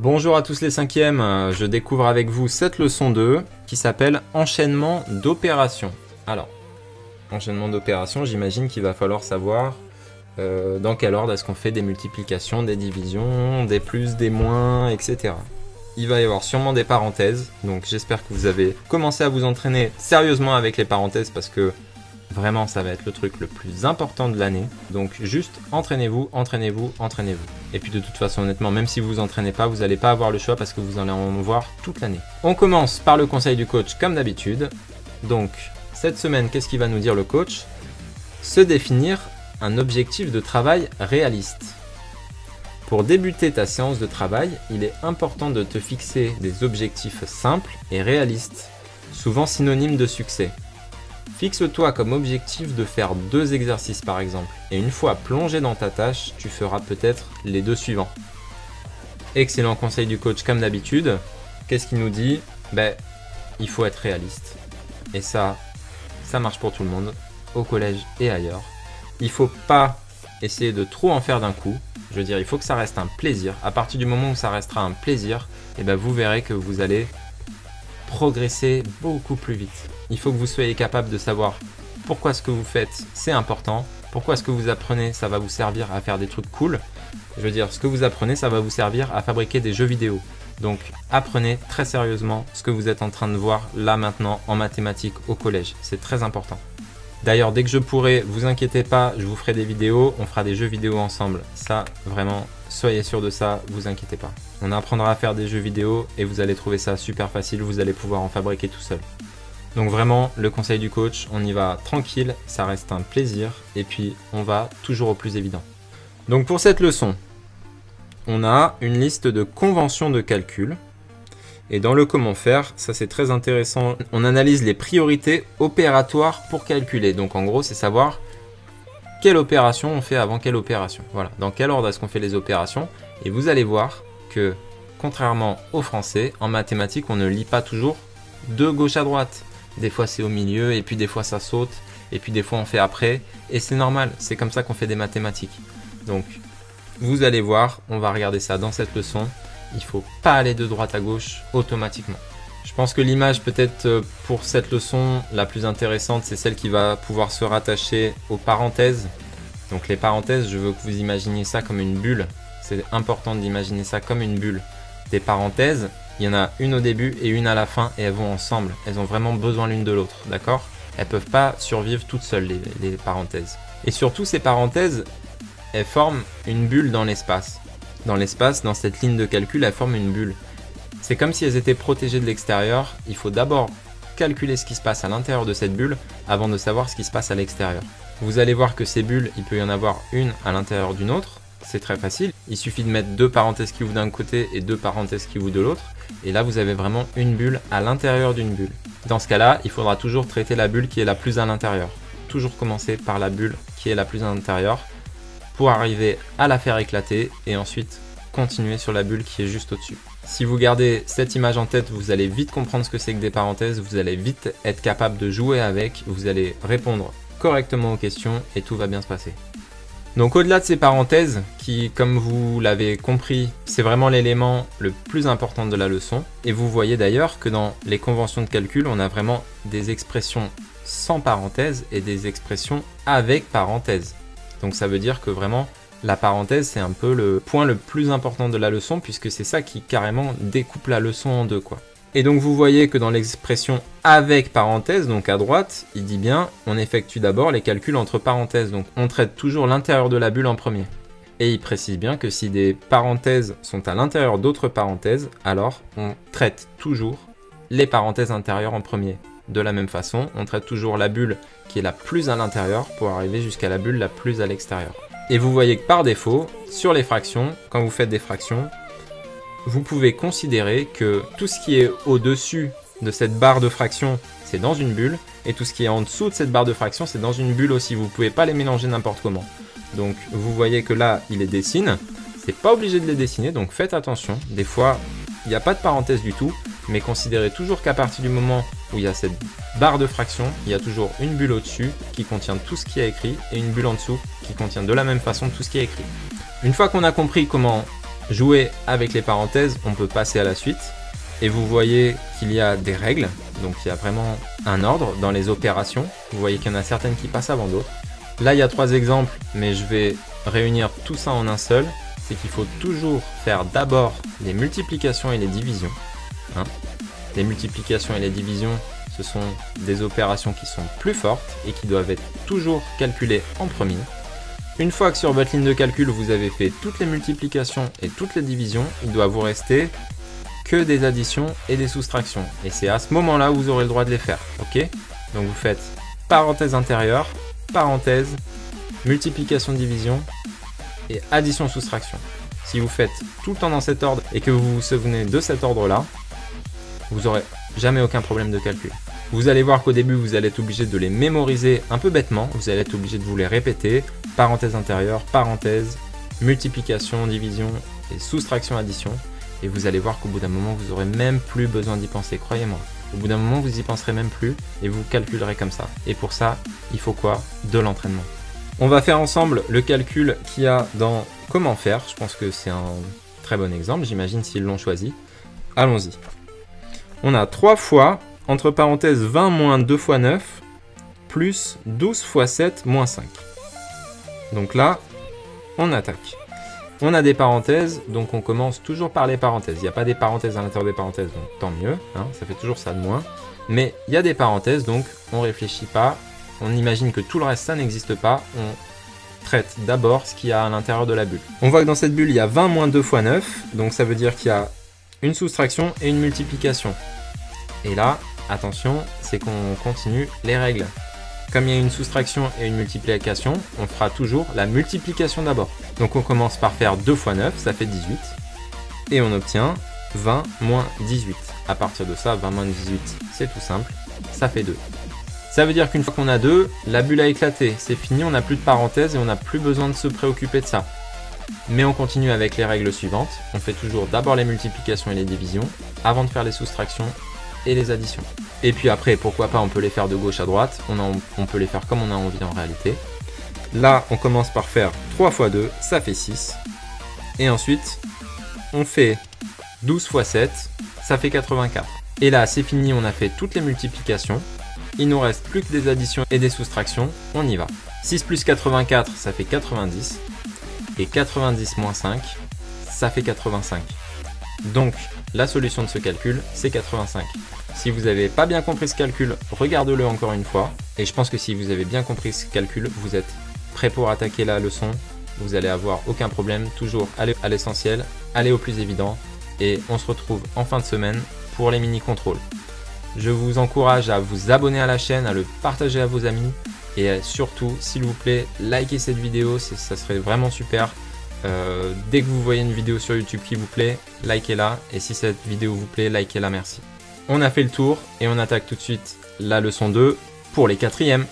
Bonjour à tous les cinquièmes, je découvre avec vous cette leçon 2 qui s'appelle enchaînement d'opérations. Alors, enchaînement d'opérations, j'imagine qu'il va falloir savoir dans quel ordre est-ce qu'on fait des multiplications, des divisions, des plus, des moins, etc. Il va y avoir sûrement des parenthèses, donc j'espère que vous avez commencé à vous entraîner sérieusement avec les parenthèses parce que vraiment ça va être le truc le plus important de l'année. Donc juste entraînez-vous, entraînez-vous, entraînez-vous. Et puis de toute façon honnêtement, même si vous vous entraînez pas, vous n'allez pas avoir le choix parce que vous allez en voir toute l'année. On commence par le conseil du coach comme d'habitude. Donc cette semaine, qu'est-ce qu'il va nous dire le coach? Se définir un objectif de travail réaliste. Pour débuter ta séance de travail, il est important de te fixer des objectifs simples et réalistes, souvent synonymes de succès. Fixe-toi comme objectif de faire 2 exercices par exemple, et une fois plongé dans ta tâche, tu feras peut-être les 2 suivants. Excellent conseil du coach comme d'habitude. Qu'est-ce qu'il nous dit? Il faut être réaliste. Et ça marche pour tout le monde, au collège et ailleurs. Il faut pas essayer de trop en faire d'un coup. Je veux dire, il faut que ça reste un plaisir. À partir du moment où ça restera un plaisir, vous verrez que vous allez progresser beaucoup plus vite. Il faut que vous soyez capable de savoir pourquoi ce que vous faites c'est important, pourquoi ce que vous apprenez ça va vous servir à faire des trucs cool. Je veux dire, ce que vous apprenez ça va vous servir à fabriquer des jeux vidéo. Donc apprenez très sérieusement ce que vous êtes en train de voir là maintenant en mathématiques au collège, c'est très important. D'ailleurs dès que je pourrai, vous inquiétez pas, je vous ferai des vidéos, on fera des jeux vidéo ensemble. Ça vraiment, soyez sûr de ça, vous inquiétez pas. On apprendra à faire des jeux vidéo et vous allez trouver ça super facile, vous allez pouvoir en fabriquer tout seul. Donc vraiment, le conseil du coach, on y va tranquille, ça reste un plaisir et puis on va toujours au plus évident. Donc pour cette leçon, on a une liste de conventions de calcul. Et dans le comment faire, ça c'est très intéressant, on analyse les priorités opératoires pour calculer. Donc en gros, c'est savoir quelle opération on fait avant quelle opération. Voilà, dans quel ordre est-ce qu'on fait les opérations. Et vous allez voir que, contrairement au français, en mathématiques, on ne lit pas toujours de gauche à droite. Des fois c'est au milieu, et puis des fois ça saute, et puis des fois on fait après. Et c'est normal, c'est comme ça qu'on fait des mathématiques. Donc, vous allez voir, on va regarder ça dans cette leçon. Il ne faut pas aller de droite à gauche automatiquement. Je pense que l'image peut-être pour cette leçon la plus intéressante, c'est celle qui va pouvoir se rattacher aux parenthèses. Donc les parenthèses, je veux que vous imaginiez ça comme une bulle. C'est important d'imaginer ça comme une bulle. Des parenthèses, il y en a une au début et une à la fin et elles vont ensemble. Elles ont vraiment besoin l'une de l'autre, d'accord? Elles ne peuvent pas survivre toutes seules les parenthèses. Et surtout ces parenthèses, elles forment une bulle dans l'espace. Dans l'espace, dans cette ligne de calcul, elles forment une bulle. C'est comme si elles étaient protégées de l'extérieur. Il faut d'abord calculer ce qui se passe à l'intérieur de cette bulle avant de savoir ce qui se passe à l'extérieur. Vous allez voir que ces bulles, il peut y en avoir une à l'intérieur d'une autre. C'est très facile. Il suffit de mettre 2 parenthèses qui ouvrent d'un côté et 2 parenthèses qui ouvrent de l'autre. Et là, vous avez vraiment une bulle à l'intérieur d'une bulle. Dans ce cas-là, il faudra toujours traiter la bulle qui est la plus à l'intérieur. Toujours commencer par la bulle qui est la plus à l'intérieur, pour arriver à la faire éclater et ensuite continuer sur la bulle qui est juste au-dessus. Si vous gardez cette image en tête, vous allez vite comprendre ce que c'est que des parenthèses, vous allez vite être capable de jouer avec, vous allez répondre correctement aux questions et tout va bien se passer. Donc au-delà de ces parenthèses, qui comme vous l'avez compris, c'est vraiment l'élément le plus important de la leçon, et vous voyez d'ailleurs que dans les conventions de calcul, on a vraiment des expressions sans parenthèses et des expressions avec parenthèses. Donc ça veut dire que vraiment la parenthèse c'est un peu le point le plus important de la leçon puisque c'est ça qui carrément découpe la leçon en deux quoi. Et donc vous voyez que dans l'expression avec parenthèse, donc à droite, il dit bien on effectue d'abord les calculs entre parenthèses, donc on traite toujours l'intérieur de la bulle en premier. Et il précise bien que si des parenthèses sont à l'intérieur d'autres parenthèses, alors on traite toujours les parenthèses intérieures en premier. De la même façon, on traite toujours la bulle qui est la plus à l'intérieur pour arriver jusqu'à la bulle la plus à l'extérieur. Et vous voyez que par défaut, sur les fractions, quand vous faites des fractions, vous pouvez considérer que tout ce qui est au-dessus de cette barre de fraction, c'est dans une bulle, et tout ce qui est en dessous de cette barre de fraction, c'est dans une bulle aussi. Vous ne pouvez pas les mélanger n'importe comment. Donc vous voyez que là, il les dessine. C'est pas obligé de les dessiner, donc faites attention. Des fois, il n'y a pas de parenthèse du tout, mais considérez toujours qu'à partir du moment où il y a cette barre de fraction, il y a toujours une bulle au-dessus qui contient tout ce qui est écrit et une bulle en dessous qui contient de la même façon tout ce qui est écrit. Une fois qu'on a compris comment jouer avec les parenthèses, on peut passer à la suite. Et vous voyez qu'il y a des règles, donc il y a vraiment un ordre dans les opérations. Vous voyez qu'il y en a certaines qui passent avant d'autres. Là, il y a 3 exemples, mais je vais réunir tout ça en un seul. C'est qu'il faut toujours faire d'abord les multiplications et les divisions. Hein. Les multiplications et les divisions, ce sont des opérations qui sont plus fortes et qui doivent être toujours calculées en premier. Une fois que sur votre ligne de calcul, vous avez fait toutes les multiplications et toutes les divisions, il doit vous rester que des additions et des soustractions. Et c'est à ce moment-là où vous aurez le droit de les faire. Ok? Donc vous faites parenthèse intérieure, parenthèse, multiplication, division et addition, soustraction. Si vous faites tout le temps dans cet ordre et que vous vous souvenez de cet ordre-là, vous n'aurez jamais aucun problème de calcul. Vous allez voir qu'au début, vous allez être obligé de les mémoriser un peu bêtement. Vous allez être obligé de vous les répéter. Parenthèse intérieure, parenthèse, multiplication, division et soustraction, addition. Et vous allez voir qu'au bout d'un moment, vous n'aurez même plus besoin d'y penser, croyez-moi. Au bout d'un moment, vous y penserez même plus et vous calculerez comme ça. Et pour ça, il faut quoi? De l'entraînement. On va faire ensemble le calcul qu'il y a dans comment faire. Je pense que c'est un très bon exemple, j'imagine s'ils l'ont choisi. Allons-y. On a 3 fois, entre parenthèses, 20 moins 2 fois 9, plus 12 fois 7 moins 5. Donc là, on attaque. On a des parenthèses, donc on commence toujours par les parenthèses. Il n'y a pas des parenthèses à l'intérieur des parenthèses, donc tant mieux, hein, ça fait toujours ça de moins. Mais il y a des parenthèses, donc on ne réfléchit pas, on imagine que tout le reste, ça n'existe pas. On traite d'abord ce qu'il y a à l'intérieur de la bulle. On voit que dans cette bulle, il y a 20 moins 2 fois 9, donc ça veut dire qu'il y a une soustraction et une multiplication. Et là, attention, c'est qu'on continue les règles. Comme il y a une soustraction et une multiplication, on fera toujours la multiplication d'abord. Donc on commence par faire 2 fois 9, ça fait 18. Et on obtient 20 moins 18. À partir de ça, 20 moins 18, c'est tout simple, ça fait 2. Ça veut dire qu'une fois qu'on a 2, la bulle a éclaté, c'est fini, on n'a plus de parenthèses et on n'a plus besoin de se préoccuper de ça. Mais on continue avec les règles suivantes. On fait toujours d'abord les multiplications et les divisions, avant de faire les soustractions et les additions. Et puis après, pourquoi pas, on peut les faire de gauche à droite, on peut les faire comme on a envie en réalité. Là, on commence par faire 3 fois 2, ça fait 6. Et ensuite, on fait 12 fois 7, ça fait 84. Et là, c'est fini, on a fait toutes les multiplications. Il nous reste plus que des additions et des soustractions, on y va. 6 plus 84, ça fait 90. Et 90 moins 5, ça fait 85. Donc, la solution de ce calcul, c'est 85. Si vous n'avez pas bien compris ce calcul, regardez-le encore une fois. Et je pense que si vous avez bien compris ce calcul, vous êtes prêt pour attaquer la leçon. Vous allez avoir aucun problème. Toujours aller à l'essentiel, aller au plus évident. Et on se retrouve en fin de semaine pour les mini-contrôles. Je vous encourage à vous abonner à la chaîne, à le partager à vos amis. Et surtout, s'il vous plaît, likez cette vidéo, ça serait vraiment super. Dès que vous voyez une vidéo sur YouTube qui vous plaît, likez-la. Et si cette vidéo vous plaît, likez-la, merci. On a fait le tour et on attaque tout de suite la leçon 2 pour les 4e.